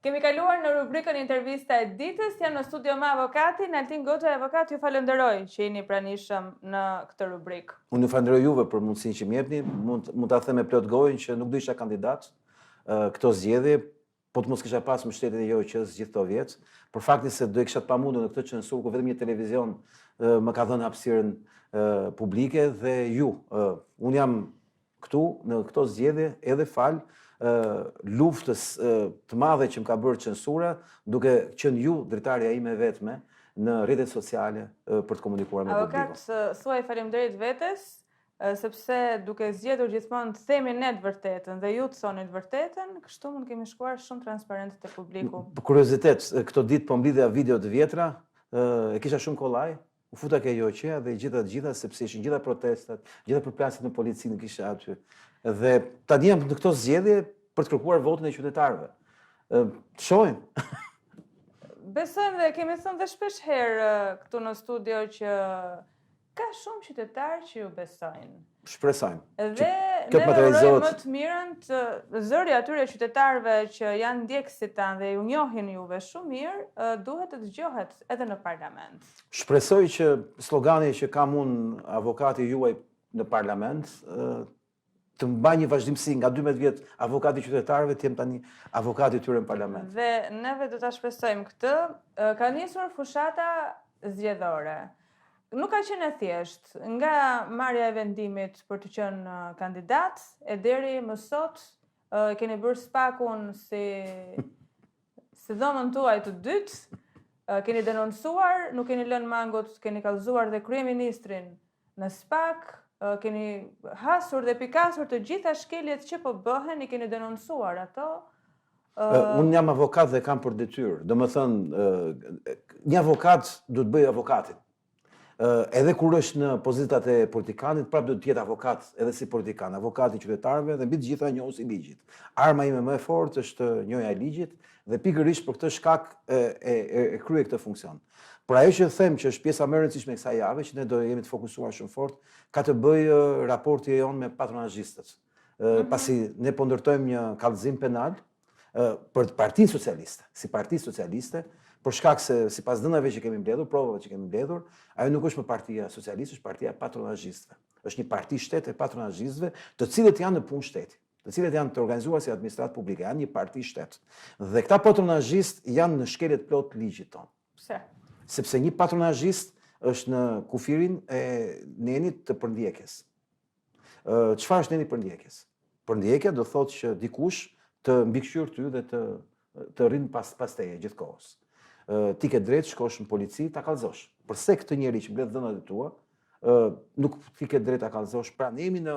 Kemi kaluar në rubrikën intervista e ditës, jam në studio me avokatin, Altin Goxha, avokat, ju falenderoj që jeni pranishëm në këtë rubrikë. Unë ju falenderoj juve për mundësinë që më jepni, mund ta them me plot gojën që nuk do isha kandidat këto zgjedhje, po të mos kisha pas mbështetje e JOQ-s gjithë këto vjet, për faktin se do e kisha të pamundur në këtë censurë ku vetëm një televizion më ka dhënë hapësirën publike dhe ju. Unë jam këtu në këto zgjedhje edhe fal luftës të madhe që më ka bërë censura, duke qenë ju dritarja ime vetme në rrjetet sociale për të komunikuar me publikun. Avokat, thuaj faleminderit vetes, sepse duke zgjedhur gjithmonë të themi ne të vërtetën dhe ju të thoni të vërtetën, kështu mund kemi shkuar shumë transparent te publiku. Për kuriozitet, këto ditë po mblidhja video të vjetra, e kisha shumë kollaj, u futa ke JOQ dhe gjitha sepse ishin gjitha protestat, gjitha përplasjet në policinë kisha aty. Dhe tani jam në këto zgjedhje për të kërkuar votën e qytetarëve. Shohim. Besojmë dhe kemi thënë dhe shpesh herë këtu në studio që ka shumë qytetarë që ju besojnë. Shpresojmë. Dhe ne urojmë më të mirën të zëri atyre qytetarëve që janë ndjekësit tanë dhe ju njohin juve shumë mirë, duhet të dëgjohet edhe në parlament. Shpresoj që slogani që kam unë avokati juaj në parlament të mbaj një vazhdimsi nga 12 vjet avokati qytetarëve, të jem tani avokati tyre në parlament. Dhe neve do ta shpresojmë këtë. Ka nisur fushata zgjedhore. Nuk ka qenë e thjesht, nga marrja e vendimit për të qenë kandidat, e deri më sot keni bërë spakun si dhomën tuaj të dytë, keni denoncuar, nuk keni lënë mangut, keni kallëzuar dhe kryeministrin në spak, keni hasur dhe pikasur të gjitha shkeljet që po bëhen, i keni denoncuar ato. Unë jam avokat dhe kam për detyrë. Domethënë, një avokat do të bëjë avokatin. Edhe kur është në pozitat e politikanit, prapë do të jetë avokat edhe si politikan, avokati i qytetarëve dhe mbi të gjitha njohës i ligjit. Arma ime më e fortë është njohja e ligjit dhe pikërisht për këtë shkak e kryej këtë funksion. Por ajo që them që është pjesa më e rëndësishme e kësaj jave, që ne do jemi të fokusuar shumë fort, ka të bëjë raporti jonë me patronazhistët. Pasi ne po ndërtojmë një kallëzim penal për Partinë Socialiste, si Parti Socialiste, për shkak se sipas dhënave që kemi mbledhur, provave që kemi mbledhur, ajo nuk është më Partia Socialiste, është Partia e patronazhistëve. Është një parti shtet e patronazhistëve, të cilët janë në punë shteti, të cilët janë të organizuar si administratë publike, janë një parti shtet. Dhe këta patronazhistë janë në shkeljet plot të ligjit tonë. Pse? Sepse një patronazhist është në kufirin e nenit të përndjekjes. Çfarë është neni përndjekjes? Përndjekja do thotë që dikush të mbikëqyr ty dhe të rrin pas teje gjithkohës. Ti ke drejt shkosh në polici ta kallëzosh. Përse këtë njeri që mbledh dhënat e tua, nuk ti ke drejt ta kallëzosh, pra ne jemi në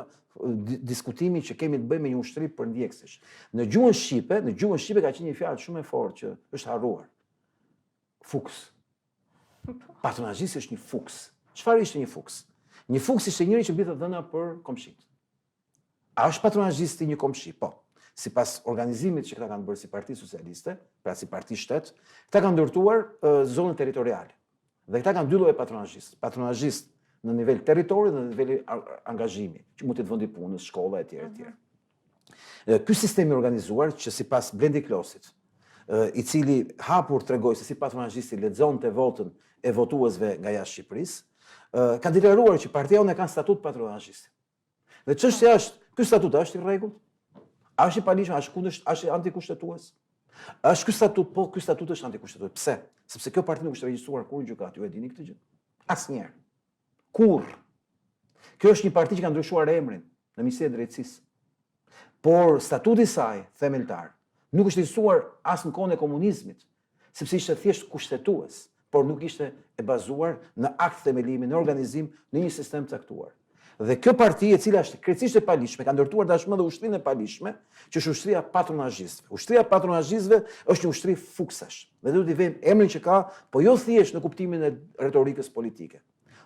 diskutimin që kemi të bëjmë me një ushtri përndjekësish. Në gjuhën shqipe ka qenë një fjalë shumë e fortë që është harruar. Fuks. Patronazhisti është një fuks. Çfarë ishte një fuks? Një fuks ishte njëri që mbledh dhëna për komshit. A është patronazhisti një komshi? Po. Sipas organizimit që këta kanë bërë si Parti Socialiste, pra si parti shtet, këta kanë ndërtuar zonën territoriale. Dhe këta kanë dy lloje patronazhist. Patronazhist në nivel territori dhe në nivel angazhimi, që mund të vendi punës, shkolla etj. Ky sistem i organizuar që sipas Blendi Klosit, i cili hapur tregoi se si patronazhisti lexonte votën e votuesve nga jashtë Shqipërisë, ka deklaruar që partia jonë ka statut patronazhisti. Dhe çështja është, ky statut është i rregullt? A është i palishëm, është antikushtetues? Është ky statut, po ky statut është antikushtetues. Pse? Sepse kjo parti nuk është regjistruar kur në gjykatë, ju e dini këtë gjë? Asnjëherë. Kurr. Kjo është një parti që ka ndryshuar emrin në Ministrinë e Drejtësisë. Por statuti i saj themeltar nuk është regjistruar as në kohën e komunizmit, sepse ishte thjesht kushtetues, por nuk ishte e bazuar në akt themelimi, në organizim, në një sistem caktuar. Dhe kjo parti e cila është krejtësisht e palishme, ka ndërtuar tashmë dhe ushtrinë e palishme, që është ushtria patronazhistëve. Ushtria patronazhistëve është një ushtri fuksash. Dhe duhet i vëmë emrin që ka, po jo thjesht në kuptimin e retorikës politike,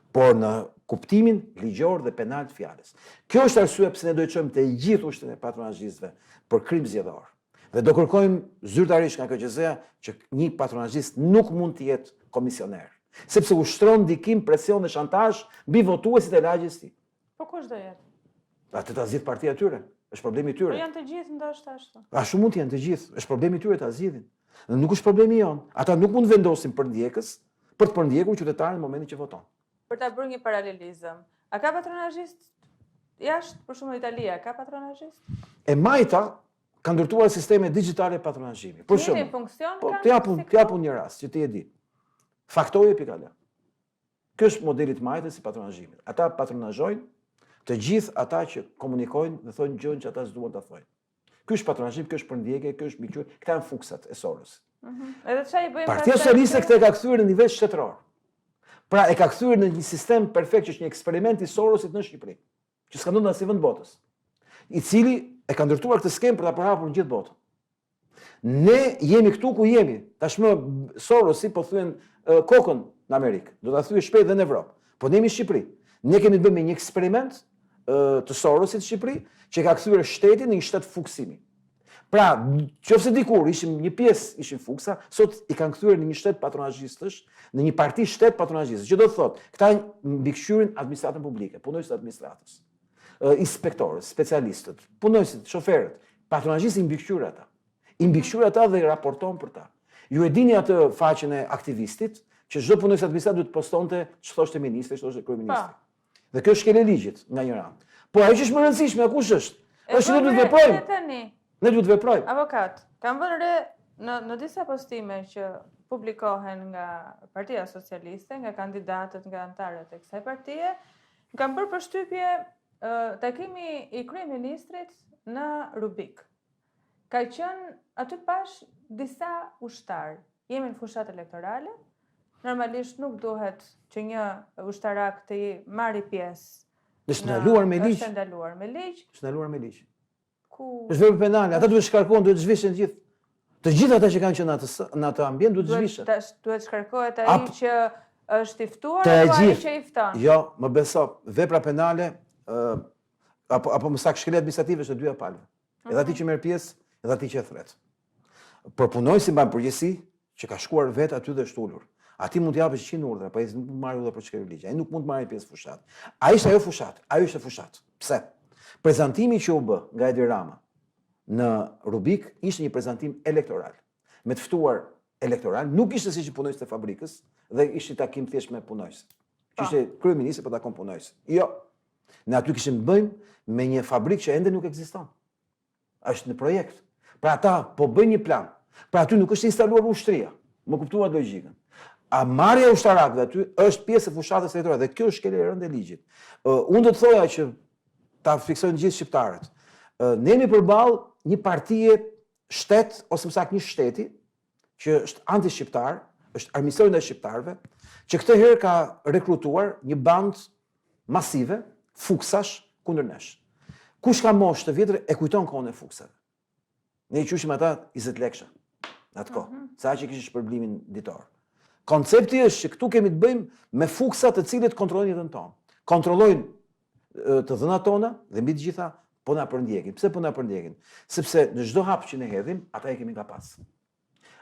por në kuptimin ligjor dhe penal të fjalës. Kjo është arsye pse ne do të çojmë të gjithë ushtrinë e patronazhistëve për krim zgjedhor. Dhe do kërkojmë zyrtarisht nga KQZ-ja që një patronazhist nuk mund të jetë komisioner, sepse ushtron ndikim, presion dhe shantazh mbi votuesit e lagjes së tij. Po kush do jetë? Atë ta zgjidh partia e tyre. Është problemi i tyre. Po janë të gjithë ndoshta ashtu. Ashtu mund të jenë të gjithë. Është problemi i tyre ta zgjidhin. Dhe nuk është problemi jonë. Ata nuk mund vendosin përndjekës për të përndjekur qytetarin në momentin që voton. Për ta bërë një paralelizëm, a ka patronazhist jashtë, për shumë Italia, ka patronazhist? E Majta ka ndërtuar sisteme digjitale patronazhimi. Për Njëri shembull, funksion po, kanë të japun një rast që ti e di. Faktoje pikala. Ky është modeli i Majtës si patronazhimit. Ata patronazhojnë të gjithë ata që komunikojnë dhe thonë gjën që ata s'duan ta thojnë. Ky është patronazhim, ky është përndjekje, ky është miqësi. Këta janë fuksat e Sorosit. Edhe çfarë i bëjmë? Partia Socialiste këtë e ka kthyer në nivel shtetëror. Pra e ka kthyer në një sistem perfekt që është një eksperiment i Sorosit në Shqipëri, që s'ka ndodhur në asnjë vend botës, i cili e ka ndërtuar këtë skem për ta përhapur në gjithë botën. Ne jemi këtu ku jemi. Tashmë Sorosi po thyen kokën në Amerikë, do ta thyej shpejt edhe në Evropë. Po ne jemi në Shqipëri. Ne kemi të bëjmë një eksperiment të Sorosit në Shqipëri, që ka kthyer shtetin në një shtet fuksimi. Pra, qofse dikur ishim një pjesë ishim fuksa, sot i kanë kthyer në një shtet patronazhistësh, në një parti shtet patronazhistësh. Që do të thotë, këta mbikëqyrin administratën publike, punojësit e administratës, inspektorët, specialistët, punojësit, shoferët, patronazhistë i mbikëqyr ata. I mbikëqyr ata dhe i raporton për ta. Ju e dini atë faqen e aktivistit, që çdo punojës administrat duhet të postonte ç'është thoshte ministri, ç'është thoshte kryeministri. Dhe kjo është shkelje ligjit nga një ranë. Po ajo që është më e rëndësishme, kush është? Është ne duhet të veprojmë. Ne duhet të veprojmë. Avokat, kam vënë re në disa postime që publikohen nga Partia Socialiste, nga kandidatët, nga anëtarët e kësaj partie, kam bërë përshtypje takimi i kryeministrit në Rubik. Ka qenë aty pash disa ushtar. Jemi në fushat elektorale. Normalisht nuk duhet që një ushtarak të marrë pjesë. Është ndaluar me ligj. Është ndaluar me ligj. Është ndaluar me ligj. Ku është vepër penale. Ata duhet shkarkohen, duhet zhvishen të gjithë. Të gjithë ata që kanë qenë në atë ambient duhet zhvishen. Duhet shkarkohet ai që është i ftuar apo ai që i fton? Jo, më beso, vepra penale apo më saktë shkelje administrative është e dyja palëve. Edhe ati që merr pjesë, edhe ati që e thret. Por punojësi mban përgjegjësi që ka shkuar vetë aty dhe është ulur. Ati mund të japë 100 urdhra, po ai nuk mund të marrë urdhra për shkelje ligj. Ai nuk mund të marrë pjesë fushat. Ai është ajo fushat, ajo është fushat. Pse? Prezantimi që u bë nga Edi Rama në Rubik ishte një prezantim elektoral. Me të ftuar elektoral, nuk ishte siç punojësit e fabrikës dhe ishte takim thjesht me punojës. Që ishte kryeministri për takon punojës. Jo. Ne aty kishim bëjmë me një fabrikë që ende nuk ekziston. Është në projekt. Pra ata po bëjnë një plan. Pra aty nuk është instaluar ushtria. Më kuptuat logjikën. A marrja e ushtarakëve aty është pjesë e fushatës elektorale dhe kjo është shkelje e rëndë e ligjit. Unë do të thoja që ta fiksojnë gjithë shqiptarët. Ne jemi përballë një partie shtet ose më saktë një shteti që është anti-shqiptar, është armiqësor ndaj shqiptarëve, që këtë herë ka rekrutuar një band masive fuksash kundër nesh. Kush ka moshë të vjetër e kujton kohën e fuksave. Ne i qushim ata 20 leksha në atë kohë, sa që kishin shpërblimin ditor. Koncepti është që këtu kemi të bëjmë me fuksa të cilët kontrollojnë jetën tonë. Kontrollojnë të dhënat tona dhe mbi të gjitha po na përndjekin. Pse po na përndjekin? Sepse në çdo hap që ne hedhim, ata i kemi nga pas.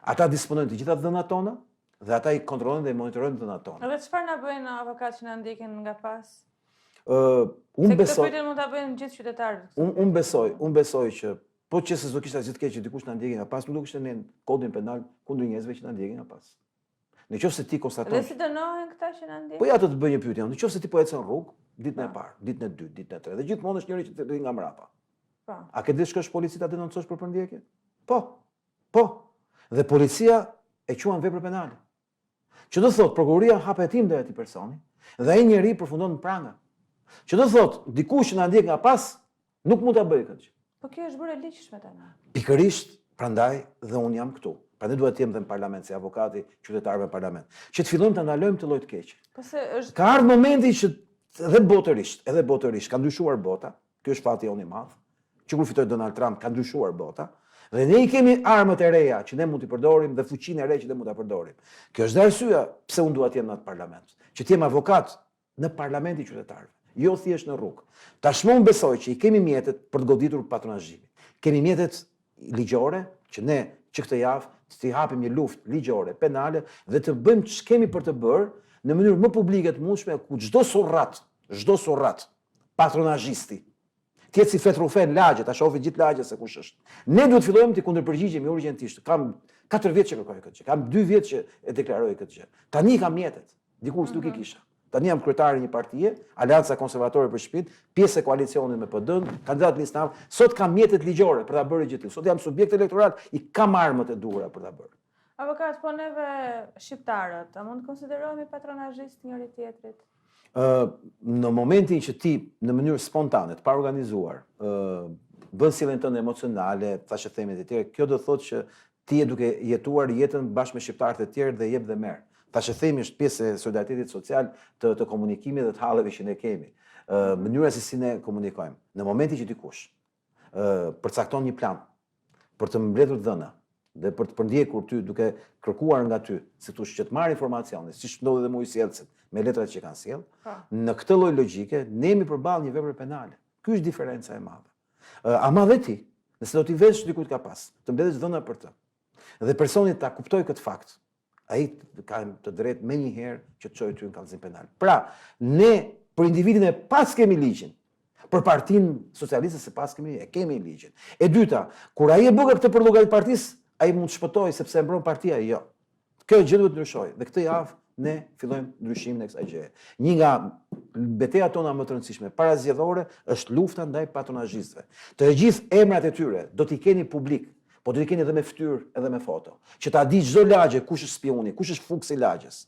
Ata disponojnë të gjitha dhënat tona dhe ata i kontrollojnë dhe monitorojnë dhënat tona. Edhe çfarë na bëjnë avokat që na ndjekin nga pas? Unë besoj. Se këtë mund ta bëjnë gjithë qytetarët. Unë besoj që po që se do kishte asgjë të keq që dikush na ndjekin nga pas, nuk do kishte në kodin penal kundër njerëzve që na ndjekin nga pas. Në qoftë se ti konstaton. Dhe si dënohen këta që na ndjekin? Po ja të bëj një pyetje. Në qoftë se ti po ecën rrugë, ditën e parë, ditën e dytë, ditën e tretë, dhe gjithmonë është njëri që të nga mbrapa. Po. A ke ditë shkosh policia ta denoncosh për përndjekje? Po. Po. Dhe policia e quan vepër penale. Që do thotë prokuroria hap hetim ndaj atij personi dhe ai njeri përfundon në pranga. Që do thotë dikush që na ndjek nga pas nuk mund ta bëjë këtë. Po kjo është bërë e ligjshme tani. Pikërisht, prandaj dhe un jam këtu. Prandaj duhet të jem dhe në parlament si avokati qytetarëve në parlament. Që të fillojmë të ndalojmë të lloj të keq. Po se është Ka ardhur momenti që edhe botërisht ka ndryshuar bota. Ky është fati jonë i madh. Që kur fitoi Donald Trump ka ndryshuar bota. Dhe ne i kemi armët e reja që ne mund t'i përdorim dhe fuqinë e re që ne mund ta përdorim. Kjo është arsyeja pse unë dua të jem në atë parlament. Që të jem avokat në parlamentin e qytetarëve, jo thjesht në rrugë. Tashmë unë besoj që i kemi mjetet për të goditur patronazhimin. Kemi mjetet ligjore që ne që këtë javë të hapim një luftë ligjore, penale dhe të bëjmë ç'kemi për të bërë në mënyrë më publike të mundshme ku çdo surrat patronazhisti të jetë si Fetrufen lagje, ta shohin gjithë lagje se kush është. Ne duhet fillojmë të kundërpërgjigjemi urgjentisht. Kam 4 vjet që kërkoj këtë gjë. Kam 2 vjet që e deklaroj këtë gjë. Tani kam mjetet. Dikur s'duk i kisha. Tani jam kryetari një partie, Aleanca Konservatore për Shqipërinë, pjesë e koalicionit me PD-n, kandidat listë nav. Sot kam mjetet ligjore për ta bërë gjë të tillë. Sot jam subjekt elektoral, i kam armët e duhura për ta bërë. Avokat, po neve shqiptarët, a mund të konsiderohemi patronazhist njëri tjetrit? Në momentin që ti në mënyrë spontane, të pa organizuar, bën sjelljen tënde emocionale, thashë themet e tjera, kjo do thotë që ti je duke jetuar jetën bashkë me shqiptarët e tjerë dhe jep dhe merr. Thashë themi është pjesë e solidaritetit social të komunikimit dhe të halleve që ne kemi. Mënyra se si ne komunikojmë. Në momentin që dikush përcakton një plan për të mbledhur dhëna dhe për të përndjekur ty duke kërkuar nga ty, si thosh që të marrë informacione, siç ndodhi dhe Mujë Sjellcit me letrat që kanë sjell, në këtë lloj logjike ne jemi përballë një vepre penale. Ky është diferenca e madhe. Ama dhe ti, nëse do t'i vesh dikujt ka pas, të mbledhësh dhëna për të. Dhe personi ta kuptoj këtë fakt, ai ka të drejtë menjëherë që të çojë ty në kallëzim penal. Pra, ne për individin e pas kemi ligjin. Për Partinë Socialiste se pas kemi ligjin. E dyta, kur ai e bë këtë për llogarit partisë, ai mund të shpëtojë sepse mbron partia, jo. Kjo gjë duhet të ndryshojë dhe këtë javë ne fillojmë ndryshimin e kësaj gjëje. Një nga betejat tona më të rëndësishme parazgjedhore është lufta ndaj patronazhistëve. Të gjithë emrat e tyre do t'i keni publik, po do t'i keni edhe me fytyrë edhe me foto. Që ta di çdo lagje kush është spioni, kush është fuksi i lagjes.